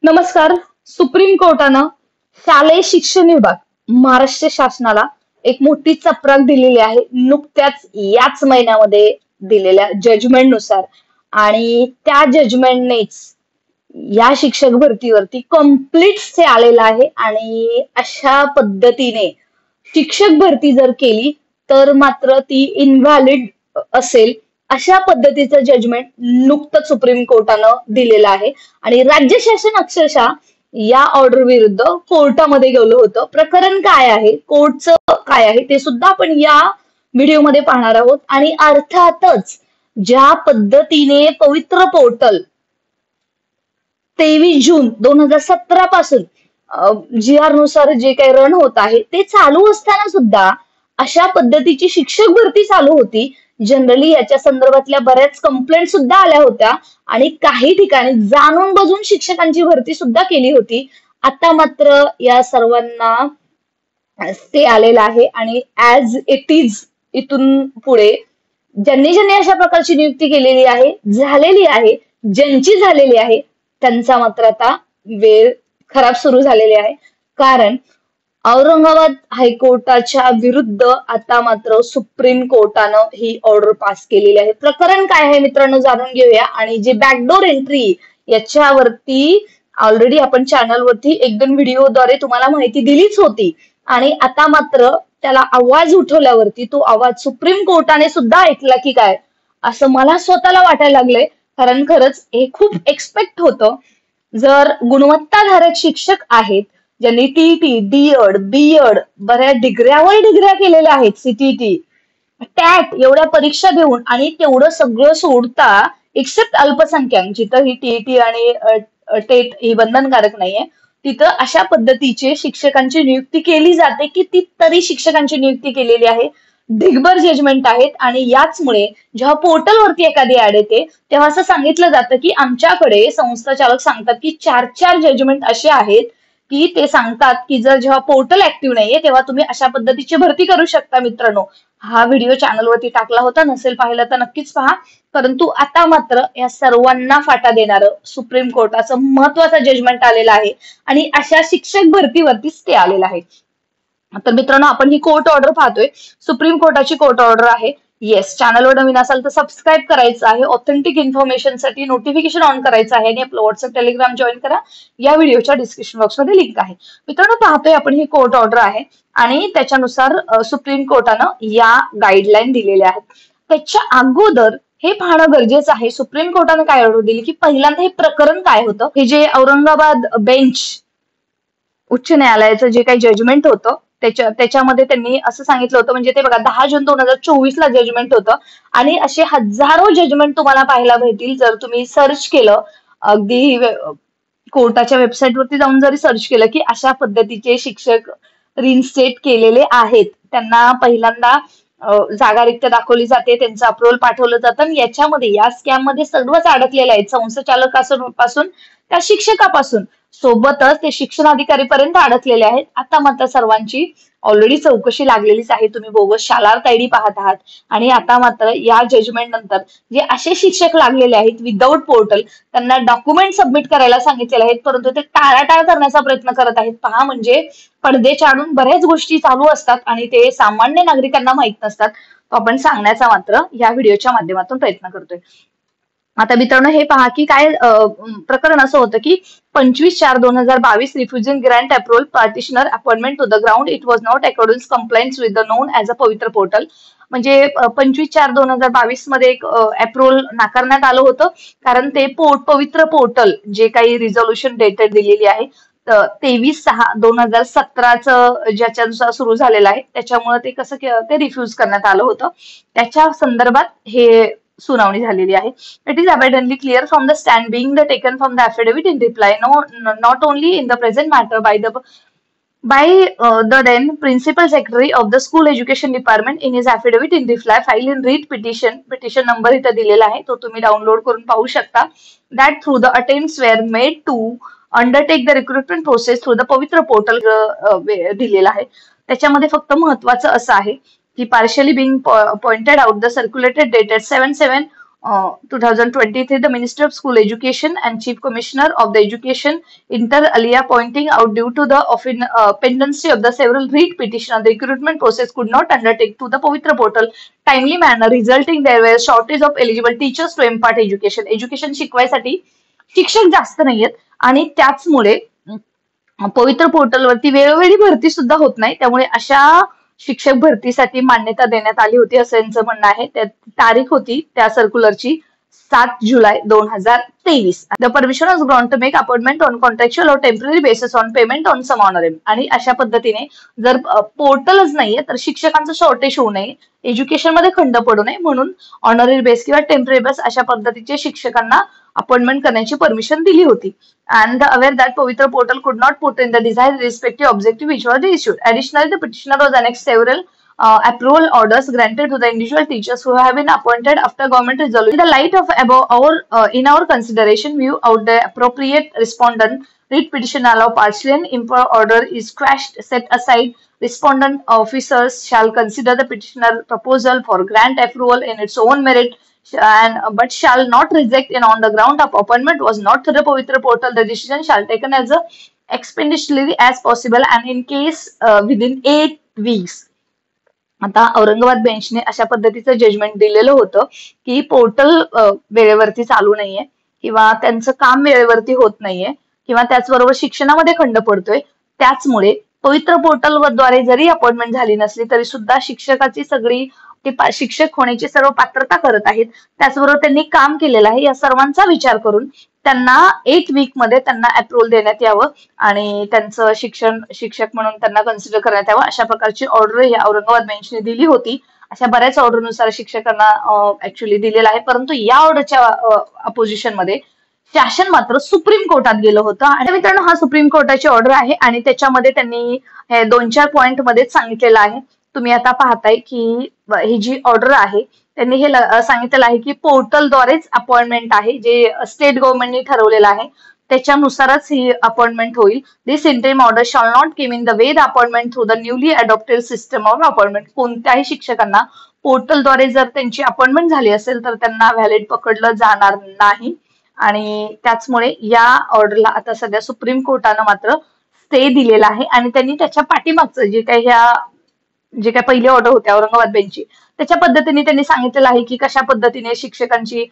नमस्कार. सुप्रीम कोर्टानं शालेय शिक्षण विभाग महाराष्ट्र शासनाला एक मोठी चपराक दिलेली आहे नुकत्याच याच महिन्यामध्ये दिलेल्या जजमेंट नुसार. आणि त्या जजमेंटनेच या शिक्षक भरतीवरती कम्प्लीट स्टे आलेला आहे. आणि अशा पद्धतीने शिक्षक भरती जर केली तर मात्र ती इनव्हॅलिड असेल, अशा पद्धतीचं जजमेंट नुकतंच सुप्रीम कोर्टानं दिलेलं आहे. आणि राज्य शासन अक्षरशः या ऑर्डर विरुद्ध कोर्टामध्ये गेलं होतं. प्रकरण काय आहे, कोर्टचं काय आहे, ते सुद्धा आपण या व्हिडिओमध्ये पाहणार आहोत. आणि अर्थातच ज्या पद्धतीने पवित्र पोर्टल 23 जून 2017 पासून GR नुसार जे काही रन होत आहे ते चालू असताना सुद्धा अशा पद्धतीची शिक्षक भरती चालू होती. जनरली याच्या संदर्भातल्या बऱ्याच कंप्लेंट सुद्धा आल्या होत्या आणि काही ठिकाणी जाणून बुजून शिक्षकांची भरती सुद्धा केली होती. आता मात्र या सर्वांना स्टे आलेला आहे आणि ऍज इट इज इथून पुढे ज्यांनी ज्यांनी अशा प्रकारची नियुक्ती केलेली आहे, झालेली आहे, ज्यांची झालेली आहे, त्यांचा मात्र आता वेळ खराब सुरू झालेली आहे. कारण औरंगाबाद हायकोर्टाच्या विरुद्ध आता मात्र सुप्रीम कोर्टानं ही ऑर्डर पास केलेली आहे. प्रकरण काय आहे मित्रांनो, जाणून घेऊया. आणि जे बॅकडोर एंट्री याच्यावरती ऑलरेडी आपण चॅनलवरती 1-2 व्हिडिओद्वारे तुम्हाला माहिती दिलीच होती. आणि आता मात्र त्याला आवाज उठवल्यावरती तो आवाज सुप्रीम कोर्टाने सुद्धा ऐकला की काय, असं मला स्वतःला वाटायला लागलंय. कारण खरंच हे खूप एक्सपेक्ट होतं. जर गुणवत्ताधारक शिक्षक आहेत ज्यांनी टीईटी, डीएड, बीएड, बऱ्याच डिग्र्यावर डिग्र्या केलेल्या आहेत, सीटीटी, टॅट एवढ्या परीक्षा देऊन आणि तेवढं सगळं सोडता, एक्सेप्ट अल्पसंख्याक जिथं ही टीईटी आणि टेट ही बंधनकारक नाहीये, तिथं अशा पद्धतीचे शिक्षकांची नियुक्ती केली जाते. कितीतरी शिक्षकांची नियुक्ती केलेली आहे. ढिगभर जजमेंट आहेत. आणि याचमुळे जेव्हा पोर्टलवरती एखादी ऍड येते तेव्हा असं सांगितलं जातं की आमच्याकडे संस्थाचालक सांगतात की 4 जजमेंट असे आहेत की ते सांगतात की जर जेव्हा पोर्टल ऍक्टिव्ह नाहीये तेव्हा तुम्ही अशा पद्धतीची भरती करू शकता. मित्रांनो, हा व्हिडिओ चॅनलवरती टाकला होता, नसेल पाहिला तर नक्कीच पहा. परंतु आता मात्र या सर्वांना फाटा देणारं सुप्रीम कोर्टाचं महत्वाचं जजमेंट आलेलं आहे आणि अशा शिक्षक भरतीवरती स्टे आलेला आहे. तर मित्रांनो, आपण ही कोर्ट ऑर्डर पाहतोय. सुप्रीम कोर्टाची कोर्ट ऑर्डर आहे. येस, चॅनलवर नवीन असाल तर सबस्क्राईब करायचं आहे. ऑथेंटिक इन्फॉर्मेशनसाठी नोटिफिकेशन ऑन करायचं आहे आणि आपलं व्हॉट्सअप टेलिग्राम जॉईन करा. या व्हिडिओच्या डिस्क्रिप्शन बॉक्समध्ये लिंक आहे. मित्रांनो, पाहतोय आपण ही कोर्ट ऑर्डर आहे आणि त्याच्यानुसार सुप्रीम कोर्टानं या गाईडलाईन दिलेल्या आहेत. त्याच्या अगोदर हे पाहणं गरजेचं आहे सुप्रीम कोर्टानं काय ऑर्डर दिली, की पहिल्यांदा हे प्रकरण काय होतं. हे जे औरंगाबाद बेंच उच्च न्यायालयाचं जे काही जजमेंट होतं त्याच्यामध्ये त्यांनी असं सांगितलं होतं, म्हणजे ते बघा 10 जून 2024 ला जजमेंट होतं. आणि असे हजारो जजमेंट तुम्हाला पाहायला भेटतील जर तुम्ही सर्च केलं, अगदी कोर्टाच्या वेबसाईटवरती जाऊन जरी सर्च केलं की अशा पद्धतीचे शिक्षक रिइन्स्टेट केलेले आहेत. त्यांना पहिल्यांदा जागा रिक्त दाखवली जाते, त्यांचं अप्रुव्हल पाठवलं जातं आणि याच्यामध्ये या स्कॅम मध्ये सर्वच अडकलेले आहेत, संस्थाचालकापासून त्या शिक्षकापासून सोबतच ते शिक्षणाधिकारीपर्यंत अडकलेले आहेत. आता मात्र सर्वांची ऑलरेडी चौकशी लागलेलीच आहे. तुम्ही बोगस शालार्थ आयडी पाहत आहात. आणि आता मात्र या जजमेंट नंतर जे असे शिक्षक लागलेले आहेत विदाऊट पोर्टल, त्यांना डॉक्युमेंट सबमिट करायला सांगितलेले आहेत, परंतु ते टाळाटाळ करण्याचा प्रयत्न करत आहेत. पहा, म्हणजे पडद्याच्या आडून बऱ्याच गोष्टी चालू असतात आणि ते सामान्य नागरिकांना माहित नसतात. तो आपण सांगण्याचा मात्र या व्हिडिओच्या माध्यमातून प्रयत्न करतोय. आता मित्रांनो, हे पहा की काय प्रकरण असं होतं की 25/4/2022 refusing grant approval petitioner appointment to the ground it was not according compliance with the known as a Pavitra portal. म्हणजे 25/4/2022 मध्ये एक अप्रुव्हल नाकारण्यात आलं होतं, कारण ते पवित्र पोर्टल जे काही रिझोल्युशन डेटेड दिलेली आहे 23/6/2017 ज्याच्यानुसार सुरू झालेलं आहे, त्याच्यामुळे ते कसं ते रिफ्यूज करण्यात आलं होतं. त्याच्या संदर्भात हे सुनावणी झालेली आहे. It is abundantly clear from the stand being the taken from the affidavit in reply not only in the present matter by the then Principal Secretary of the School Education Department in his affidavit in reply filed in read petition number इथं दिलेला आहे, तो तुम्ही download करून पाहू शकता. That through the attempts were made to undertake the recruitment process through the पवित्र portal दिलेला आहे. त्याच्यामध्ये फक्त महत्वाचं असं आहे की partially being pointed out the circulated dated 7/7 2023, the Minister of School Education and Chief Commissioner of the Education inter alia pointing out due to the pendency of the several read petition, the recruitment process could not undertake to the Pavitra portal timely manner, resulting there were shortage of eligible teachers to impart education. Education शिकवायसाठी शिक्षक जास्त नाहीयेत आणि त्याचमुळे पवित्र पोर्टलवरती वेळोवेळी भरती सुद्धा होत नाही. त्यामुळे अशा शिक्षक भरतीसाठी मान्यता देण्यात आली होती असं यांचं म्हणणं आहे. त्या तारीख होती त्या सर्क्युलरची 7 जुलै 2023. The permission was ground to make appointment on contractual और temporary basis on payment on some honourable. आणि अशा पद्धतीने जर पोर्टलच नाहीये तर शिक्षकांचं शॉर्टेज होऊ नये, एज्युकेशन मध्ये खंड पडू नये म्हणून ऑनररी बेस किंवा टेम्पररी बेस अशा पद्धतीचे शिक्षकांना अपॉइंटमेंट करण्याची परमिशन दिली होती. And aware that Pavitra portal could not put in the desired respective objective which was issued. Additionally, the petitioner was annexed several approval orders granted to the individual teachers who have been appointed after government resolution. In the light of above in our consideration, view out the appropriate respondent read petition allow partially and improper order is quashed, set aside. Respondent officers shall consider the petitioner proposal for grant approval in its own merit, but shall not reject it on the ground of appointment was not through the Pavitra portal. The decision shall taken as expeditiously as possible and in case within 8 weeks. आता औरंगाबाद बेंचने अशा पद्धतीचं judgement दिलेलं होतं की portal वेळेवरती चालू नाहीये किंवा त्यांचं काम वेळेवरती होत नाहीये किंवा त्याचबरोबर शिक्षणामध्ये खंड पडतोय. त्याचमुळे पवित्र पोर्टलद्वारे जरी अपॉइंटमेंट झाली नसली तरी सुद्धा शिक्षकाची सगळी ते शिक्षक होण्याची सर्व पात्रता करत आहेत, त्याचबरोबर त्यांनी काम केलेलं आहे, या सर्वांचा विचार करून त्यांना 8 वीक मध्ये त्यांना अप्रुव्हल देण्यात यावं आणि त्यांचं शिक्षक म्हणून त्यांना कन्सिडर करण्यात यावं अशा प्रकारची ऑर्डर या औरंगाबाद बेंचने दिली होती. अशा बऱ्याच ऑर्डरनुसार शिक्षकांना ऍक्च्युअली दिलेला आहे. परंतु या ऑर्डरच्या अपोजिशन मध्ये शासन मात्र सुप्रीम कोर्टात गेलं होतं. आणि मित्रांनो, हा सुप्रीम कोर्टाची ऑर्डर आहे आणि त्याच्यामध्ये त्यांनी 2-4 पॉइंट मध्येच सांगितलेलं आहे. तुम्ही आता पाहताय की ही जी ऑर्डर आहे त्यांनी हे सांगितलेलं आहे की पोर्टलद्वारेच अपॉइंटमेंट आहे, जे स्टेट गव्हर्नमेंटने ठरवलेलं आहे त्याच्यानुसारच ही अपॉइंटमेंट होईल. This interim order shall not came in the way the appointment through the newly adopted system of appointment. कोणत्याही शिक्षकांना पोर्टलद्वारे जर त्यांची अपॉइंटमेंट झाली असेल तर त्यांना व्हॅलिड पकडलं जाणार नाही. आणि त्याचमुळे या ऑर्डरला आता सध्या सुप्रीम कोर्टानं मात्र स्टे दिलेला आहे आणि त्यांनी त्याच्या पाठीमागचं जे काही पहिली ऑर्डर होत्या औरंगाबाद बेंचची त्याच्या पद्धतीने त्यांनी सांगितलेलं आहे की कशा पद्धतीने शिक्षकांची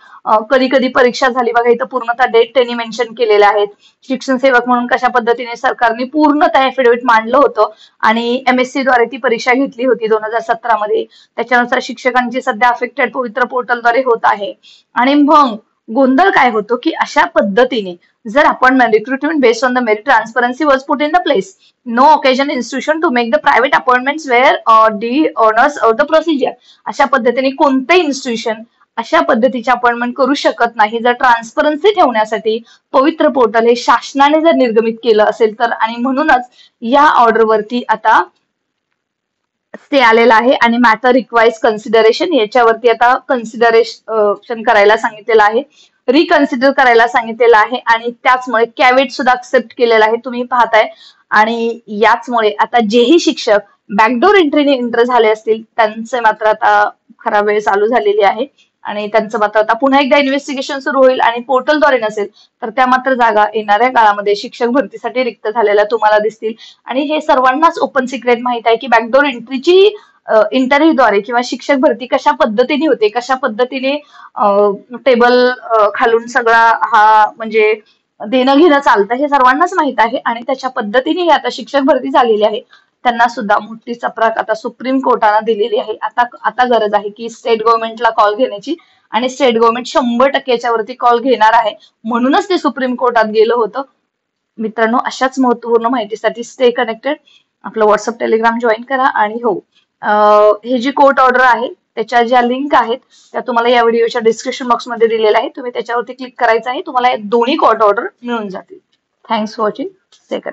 कधी कधी परीक्षा झाली. बघा इथं पूर्णतः डेट त्यांनी मेन्शन केलेल्या आहेत. शिक्षण सेवक म्हणून कशा पद्धतीने सरकारने पूर्णतः एफिडेव्हिट मांडलं होतं आणि MSc द्वारे ती परीक्षा घेतली होती 2017 मध्ये. त्याच्यानुसार शिक्षकांची सध्या अफेक्टेड पवित्र पोर्टलद्वारे होत आहे. आणि मग गोंधळ काय होतो की अशा पद्धतीने जर appointment recruitment based on the merit transparency was put in the place, no occasion institution to make the private appointments where the honours of the procedure. अशा पद्धतीने कोणतेही इन्स्टिट्यूशन अशा पद्धतीचे अपॉइंटमेंट करू शकत नाही जर ट्रान्सपरन्सी ठेवण्यासाठी पवित्र पोर्टल हे शासनाने जर निर्गमित केलं असेल तर. आणि म्हणूनच या ऑर्डरवरती आता स्टे आलेला आहे आणि मॅटर रिक्वायर्स कन्सिडरेशन याच्यावरती आता कन्सिडरेशन करायला सांगितलेलं आहे, रिकन्सिडर करायला सांगितलेलं आहे आणि त्याचमुळे कॅवेट सुद्धा एक्सेप्ट केलेला आहे तुम्ही पाहताय. आणि याचमुळे आता जेही शिक्षक बॅकडोर एंट्रीने एंटर झाले असतील त्यांचे मात्र आता खराब वेळ चालू झालेली आहे आणि त्यांचं मात्र आता पुन्हा एकदा इन्व्हेस्टिगेशन सुरू होईल आणि पोर्टलद्वारे नसेल तर त्या मात्र जागा येणाऱ्या काळामध्ये शिक्षक भरतीसाठी रिक्त झालेल्या तुम्हाला दिसतील. आणि हे सर्वांनाच ओपन सिक्रेट माहित आहे की बॅकडोर एंट्रीची इंटरव्ह्यूद्वारे किंवा शिक्षक भरती कशा पद्धतीने होते, कशा पद्धतीने टेबल खालून सगळा हा म्हणजे देणं घेणं चालतं हे सर्वांनाच माहित आहे. आणि त्याच्या पद्धतीने आता शिक्षक भरती झालेली आहे त्यांना सुद्धा मोठी चपराक आता सुप्रीम कोर्टानं दिलेली आहे. आता गरज आहे की स्टेट गव्हर्नमेंटला कॉल घेण्याची आणि स्टेट गव्हर्नमेंट 100% वरती कॉल घेणार आहे. म्हणूनच ते सुप्रीम कोर्टात गेलं होतं. मित्रांनो, अशाच महत्वपूर्ण माहितीसाठी स्टे कनेक्टेड, आपलं व्हॉट्सअप टेलिग्राम जॉईन करा. आणि हो, हे जी कोर्ट ऑर्डर आहे त्याच्या ज्या लिंक आहेत त्या तुम्हाला या व्हिडिओच्या डिस्क्रिप्शन बॉक्समध्ये दिलेल्या आहे. तुम्ही त्याच्यावरती क्लिक करायचं आहे, तुम्हाला दोन्ही कोर्ट ऑर्डर मिळून जातील. Thanks for watching. Stay connected.